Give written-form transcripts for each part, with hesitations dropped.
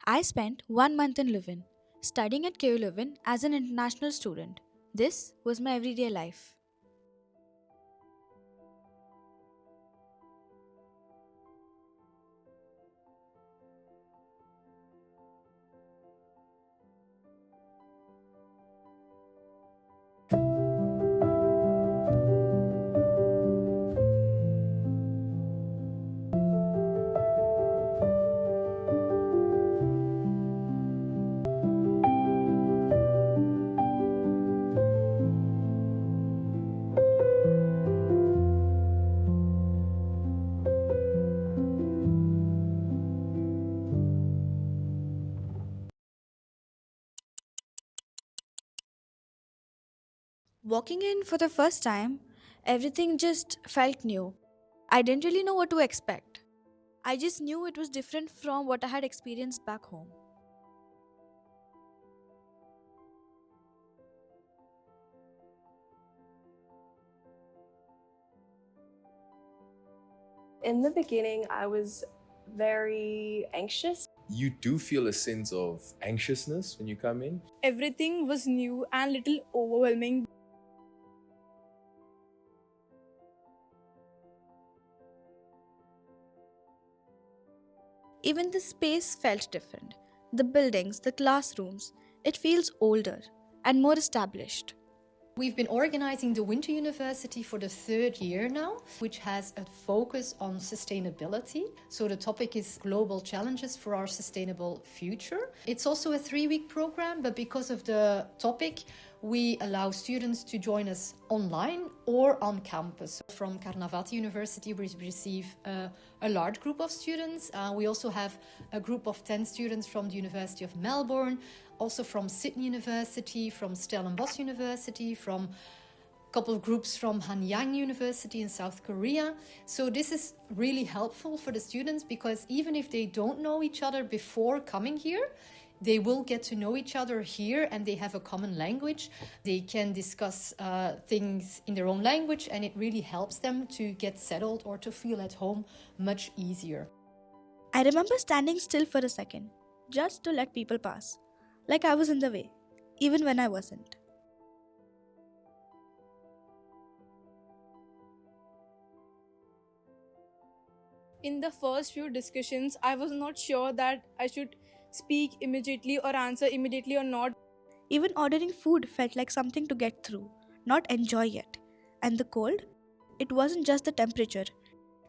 I spent 1 month in Leuven, studying at KU Leuven as an international student. This was my everyday life. Walking in for the first time, everything just felt new. I didn't really know what to expect. I just knew it was different from what I had experienced back home. In the beginning, I was very anxious. You do feel a sense of anxiousness when you come in. Everything was new and little overwhelming. Even the space felt different. The buildings, the classrooms, it feels older and more established. We've been organizing the Winter University for the third year now, which has a focus on sustainability. So the topic is global challenges for our sustainable future. It's also a 3-week program, but because of the topic, we allow students to join us online or on campus. From Carnavati University, we receive a large group of students. We also have a group of 10 students from the University of Melbourne, also from Sydney University, from Stellenbosch University, from a couple of groups from Hanyang University in South Korea. So this is really helpful for the students because even if they don't know each other before coming here, they will get to know each other here and they have a common language. They can discuss things in their own language and it really helps them to get settled or to feel at home much easier. I remember standing still for a second, just to let people pass, like I was in the way, even when I wasn't. In the first few discussions, I was not sure that I should speak immediately or answer immediately or not. Even ordering food felt like something to get through, not enjoy yet. And the cold? It wasn't just the temperature,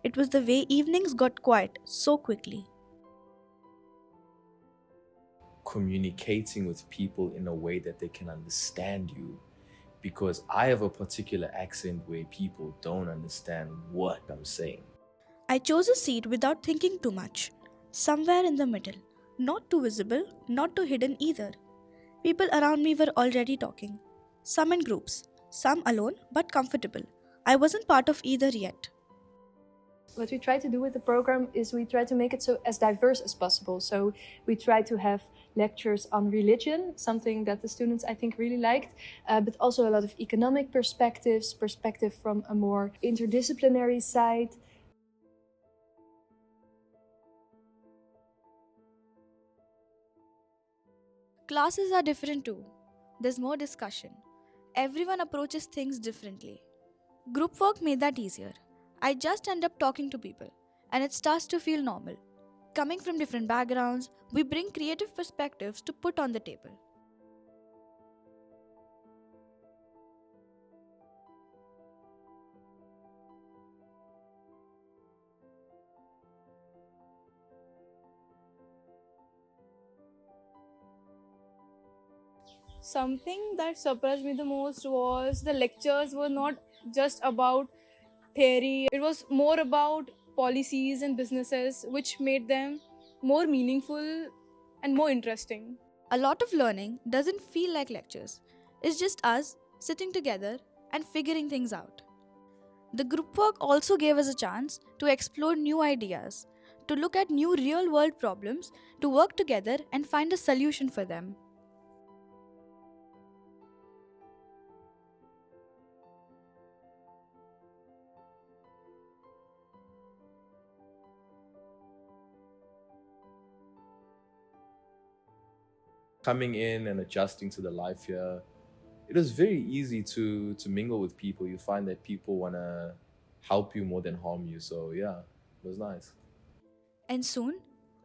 it was the way evenings got quiet so quickly. Communicating with people in a way that they can understand you. Because I have a particular accent where people don't understand what I'm saying. I chose a seat without thinking too much, somewhere in the middle, not too visible, not too hidden either. People around me were already talking, some in groups, some alone but comfortable. I wasn't part of either yet. What we try to do with the program is we try to make it so as diverse as possible. So we try to have lectures on religion, something that the students I think really liked, but also a lot of economic perspective from a more interdisciplinary side. Classes are different too. There's more discussion. Everyone approaches things differently. Group work made that easier. I just end up talking to people, and it starts to feel normal. Coming from different backgrounds, we bring creative perspectives to put on the table. Something that surprised me the most was the lectures were not just about theory, it was more about policies and businesses, which made them more meaningful and more interesting. A lot of learning doesn't feel like lectures. It's just us sitting together and figuring things out. The group work also gave us a chance to explore new ideas, to look at new real world problems, to work together and find a solution for them. Coming in and adjusting to the life here, it was very easy to mingle with people. You find that people want to help you more than harm you. So yeah, it was nice. And soon,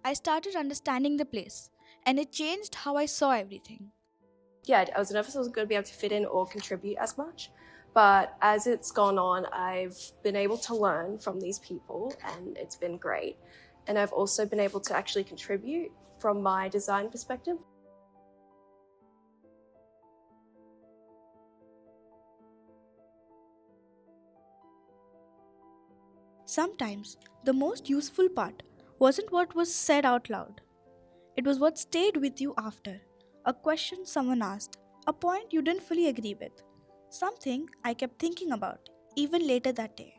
I started understanding the place, and it changed how I saw everything. Yeah, I was nervous I wasn't going to be able to fit in or contribute as much. But as it's gone on, I've been able to learn from these people and it's been great. And I've also been able to actually contribute from my design perspective. Sometimes, the most useful part wasn't what was said out loud, it was what stayed with you after. A question someone asked, a point you didn't fully agree with, something I kept thinking about, even later that day.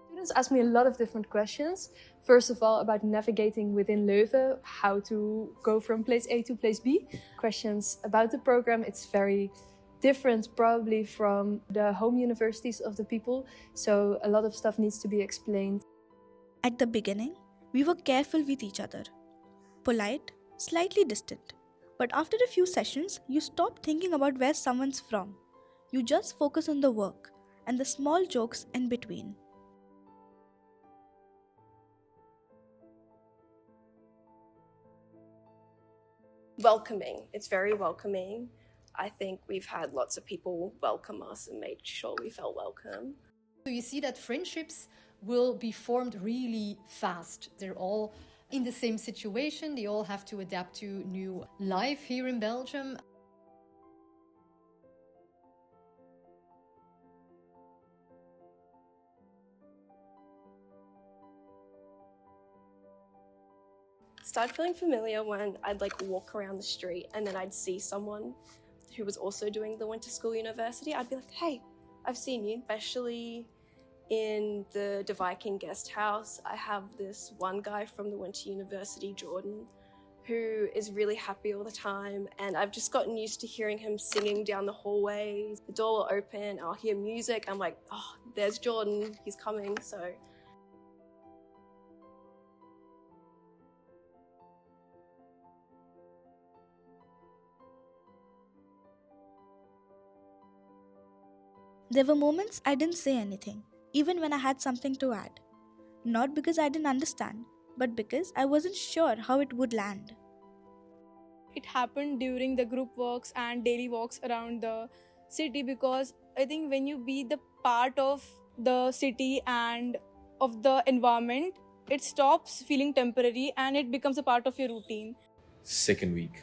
Students ask me a lot of different questions. First of all, about navigating within Leuven, how to go from place A to place B. Questions about the program, it's very different probably from the home universities of the people, so a lot of stuff needs to be explained. At the beginning, we were careful with each other, polite, slightly distant. But after a few sessions, you stop thinking about where someone's from. You just focus on the work and the small jokes in between. Welcoming. It's very welcoming. I think we've had lots of people welcome us and made sure we felt welcome. So you see that friendships will be formed really fast. They're all in the same situation. They all have to adapt to new life here in Belgium. Started feeling familiar when I'd like walk around the street and then I'd see someone who was also doing the Winter School University. I'd be like, hey, I've seen you, especially in the Viking guest house. I have this one guy from the Winter University, Jordan, who is really happy all the time, and I've just gotten used to hearing him singing down the hallways. The door will open, I'll hear music, I'm like, oh, there's Jordan, he's coming. So There were moments I didn't say anything, even when I had something to add. Not because I didn't understand, but because I wasn't sure how it would land. It happened during the group walks and daily walks around the city, because I think when you be the part of the city and of the environment, it stops feeling temporary and it becomes a part of your routine. Second week,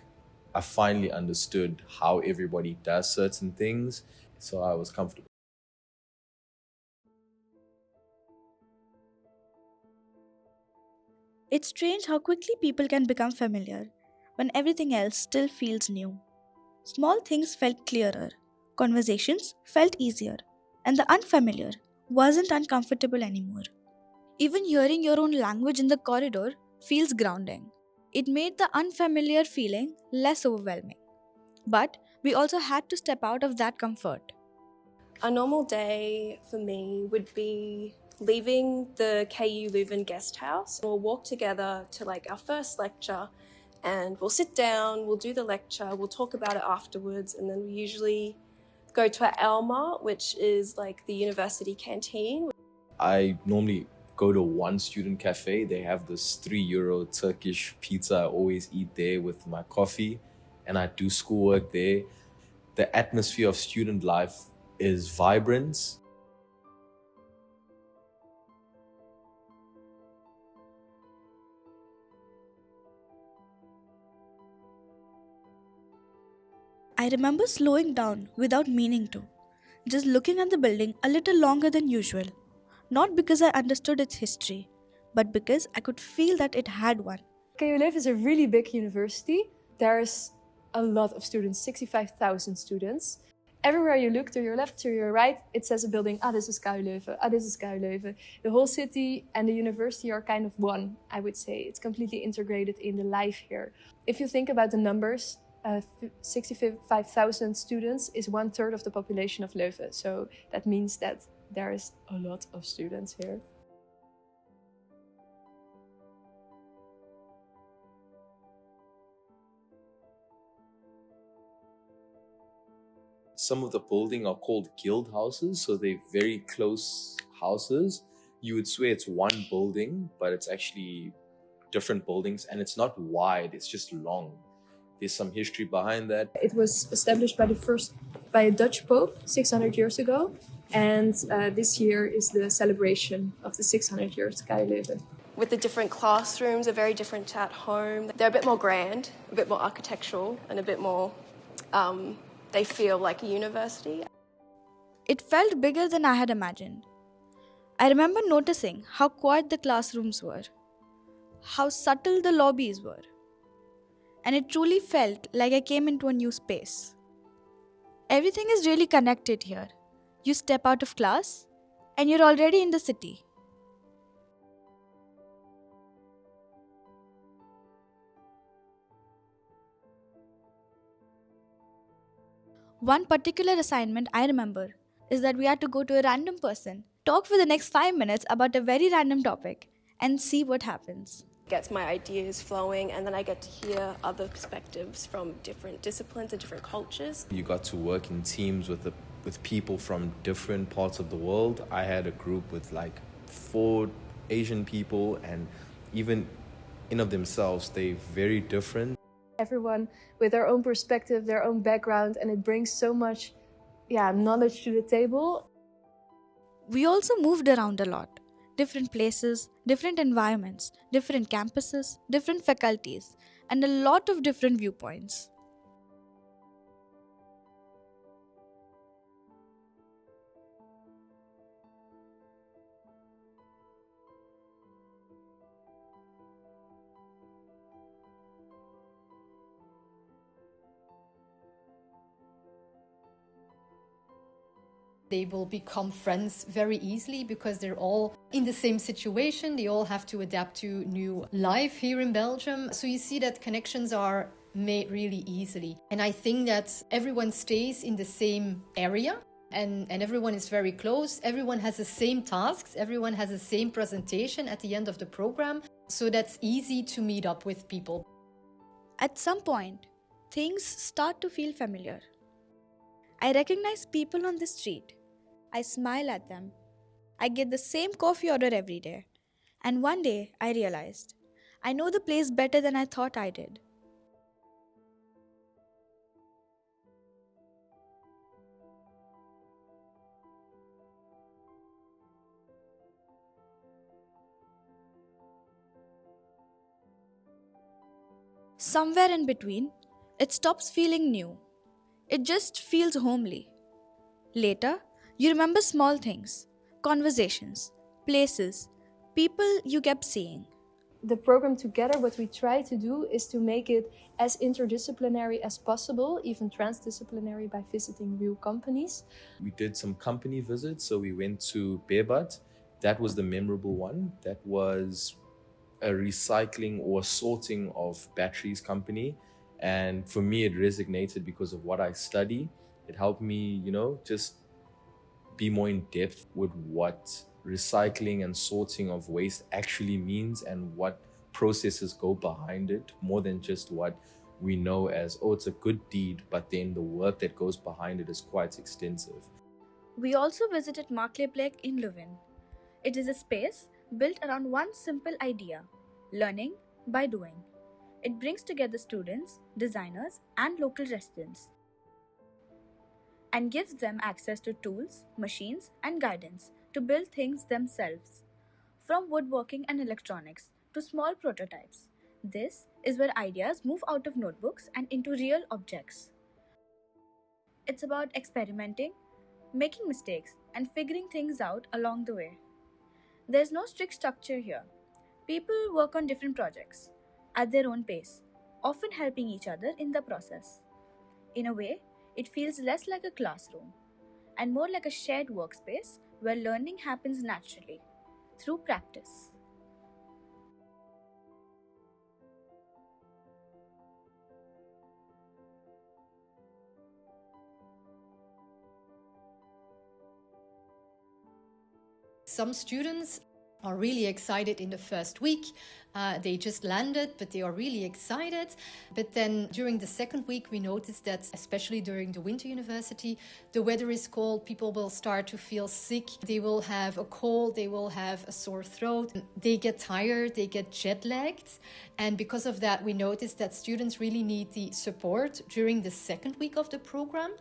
I finally understood how everybody does certain things, so I was comfortable. It's strange how quickly people can become familiar when everything else still feels new. Small things felt clearer, conversations felt easier, and the unfamiliar wasn't uncomfortable anymore. Even hearing your own language in the corridor feels grounding. It made the unfamiliar feeling less overwhelming. But we also had to step out of that comfort. a normal day for me would be leaving the KU Leuven guest house. We'll walk together to like our first lecture and we'll sit down, we'll do the lecture, we'll talk about it afterwards, and then we usually go to our Elma, which is like the university canteen. I normally go to one student cafe. They have this €3 Turkish pizza. I always eat there with my coffee, and I do schoolwork there. The atmosphere of student life is vibrant. I remember slowing down without meaning to, just looking at the building a little longer than usual. Not because I understood its history, but because I could feel that it had one. KU Leuven is a really big university. There's a lot of students, 65,000 students. Everywhere you look, to your left, to your right, it says a building, this is KU Leuven, this is KU Leuven. The whole city and the university are kind of one, I would say. It's completely integrated in the life here. If you think about the numbers, 65,000 students is 1/3 of the population of Leuven. So that means that there is a lot of students here. some of the building are called guild houses, so they're very close houses. You would swear it's one building, but it's actually different buildings, and it's not wide, it's just long. There's some history behind that. It was established by a Dutch Pope 600 years ago, and this year is the celebration of the 600 years KU Leuven. With the different classrooms are very different at home. They're a bit more grand, a bit more architectural, and a bit more, they feel like a university. It felt bigger than I had imagined. I remember noticing how quiet the classrooms were, how subtle the lobbies were, and it truly felt like I came into a new space. Everything is really connected here. You step out of class, and you're already in the city. One particular assignment I remember is that we had to go to a random person, talk for the next 5 minutes about a very random topic, and see what happens. Gets my ideas flowing, and then I get to hear other perspectives from different disciplines and different cultures. You got to work in teams with people from different parts of the world. I had a group with like 4 Asian people, and even in of themselves, they're very different. Everyone with their own perspective, their own background, and it brings so much knowledge to the table. We also moved around a lot. Different places, different environments, different campuses, different faculties, and a lot of different viewpoints. They will become friends very easily because they're all in the same situation. They all have to adapt to new life here in Belgium. So you see that connections are made really easily. And I think that everyone stays in the same area and everyone is very close. Everyone has the same tasks. Everyone has the same presentation at the end of the program. So that's easy to meet up with people. At some point, things start to feel familiar. I recognize people on the street. I smile at them. I get the same coffee order every day. And one day I realized, I know the place better than I thought I did. Somewhere in between, it stops feeling new. It just feels homely. Later, you remember small things, conversations, places, people you kept seeing. The program together, what we try to do is to make it as interdisciplinary as possible, even transdisciplinary by visiting real companies. We did some company visits, so we went to Beerbutt. That was the memorable one. That was a recycling or sorting of batteries company. And for me, it resonated because of what I study. It helped me, just be more in depth with what recycling and sorting of waste actually means and what processes go behind it, more than just what we know as, oh, it's a good deed, but then the work that goes behind it is quite extensive. We also visited Markleplek in Leuven. It is a space built around one simple idea, learning by doing. It brings together students, designers, and local residents, and gives them access to tools, machines, and guidance to build things themselves. From woodworking and electronics to small prototypes, this is where ideas move out of notebooks and into real objects. It's about experimenting, making mistakes, and figuring things out along the way. There's no strict structure here. People work on different projects at their own pace, often helping each other in the process. In a way, it feels less like a classroom and more like a shared workspace where learning happens naturally, through practice. Some students are really excited in the first week. They just landed, but they are really excited. But then during the second week, we noticed that, especially during the winter university, the weather is cold. People will start to feel sick. They will have a cold. They will have a sore throat. They get tired. They get jet lagged. And because of that, we noticed that students really need the support during the second week of the program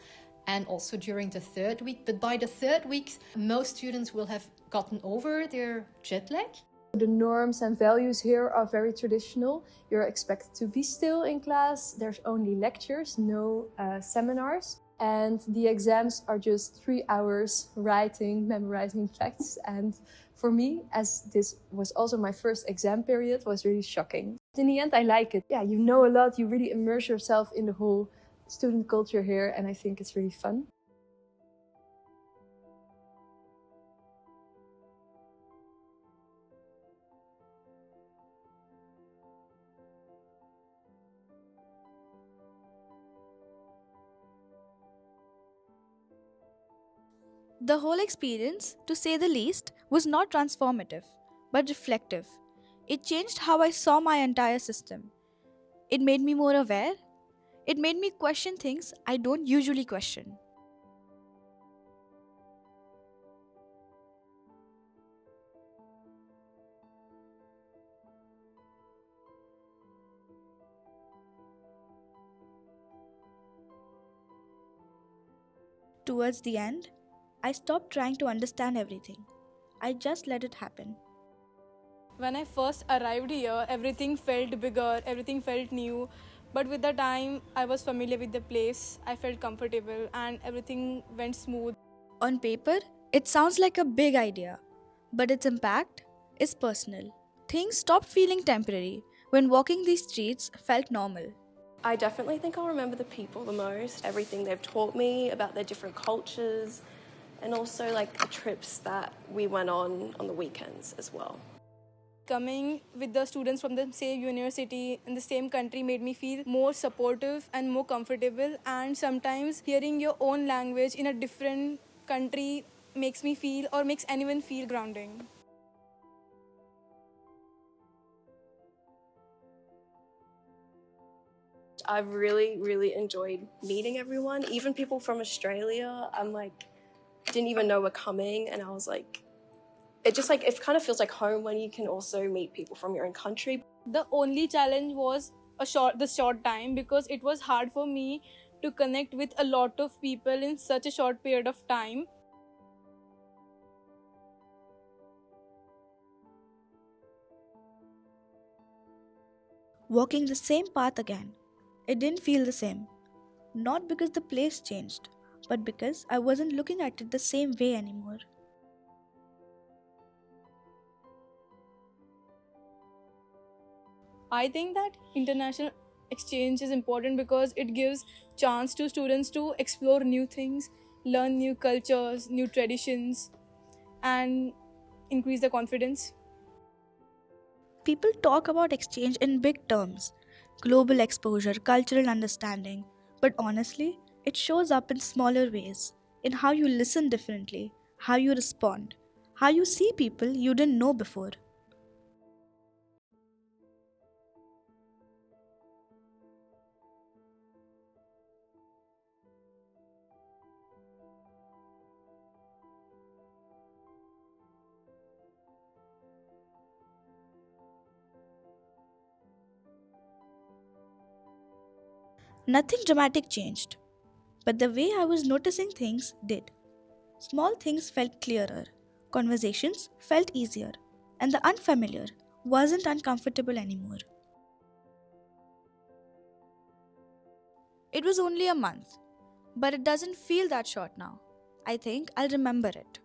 and also during the third week. But by the third week, most students will have gotten over their jet lag. The norms and values here are very traditional. You're expected to be still in class. There's only lectures, no seminars. And the exams are just 3 hours writing, memorizing facts. And for me, as this was also my first exam period, was really shocking. In the end, I like it. Yeah, you know a lot. You really immerse yourself in the whole student culture here, and I think it's really fun. The whole experience, to say the least, was not transformative, but reflective. It changed how I saw my entire system. It made me more aware. It made me question things I don't usually question. Towards the end, I stopped trying to understand everything. I just let it happen. When I first arrived here, everything felt bigger, everything felt new. But with the time, I was familiar with the place, I felt comfortable, and everything went smooth. On paper, it sounds like a big idea, but its impact is personal. Things stopped feeling temporary when walking these streets felt normal. I definitely think I'll remember the people the most, everything they've taught me about their different cultures, and also like the trips that we went on the weekends as well. Coming with the students from the same university in the same country made me feel more supportive and more comfortable, and sometimes hearing your own language in a different country makes me feel or makes anyone feel grounding. I've really enjoyed meeting everyone, even people from Australia. I'm like, didn't even know were coming, and I was like, it kind of feels like home when you can also meet people from your own country. The only challenge was the short time, because it was hard for me to connect with a lot of people in such a short period of time. Walking the same path again, it didn't feel the same. Not because the place changed, but because I wasn't looking at it the same way anymore. I think that international exchange is important because it gives chance to students to explore new things, learn new cultures, new traditions, and increase their confidence. People talk about exchange in big terms: global exposure, cultural understanding. But honestly, it shows up in smaller ways, in how you listen differently, how you respond, how you see people you didn't know before. Nothing dramatic changed, but the way I was noticing things did. Small things felt clearer, conversations felt easier, and the unfamiliar wasn't uncomfortable anymore. It was only a month, but it doesn't feel that short now. I think I'll remember it.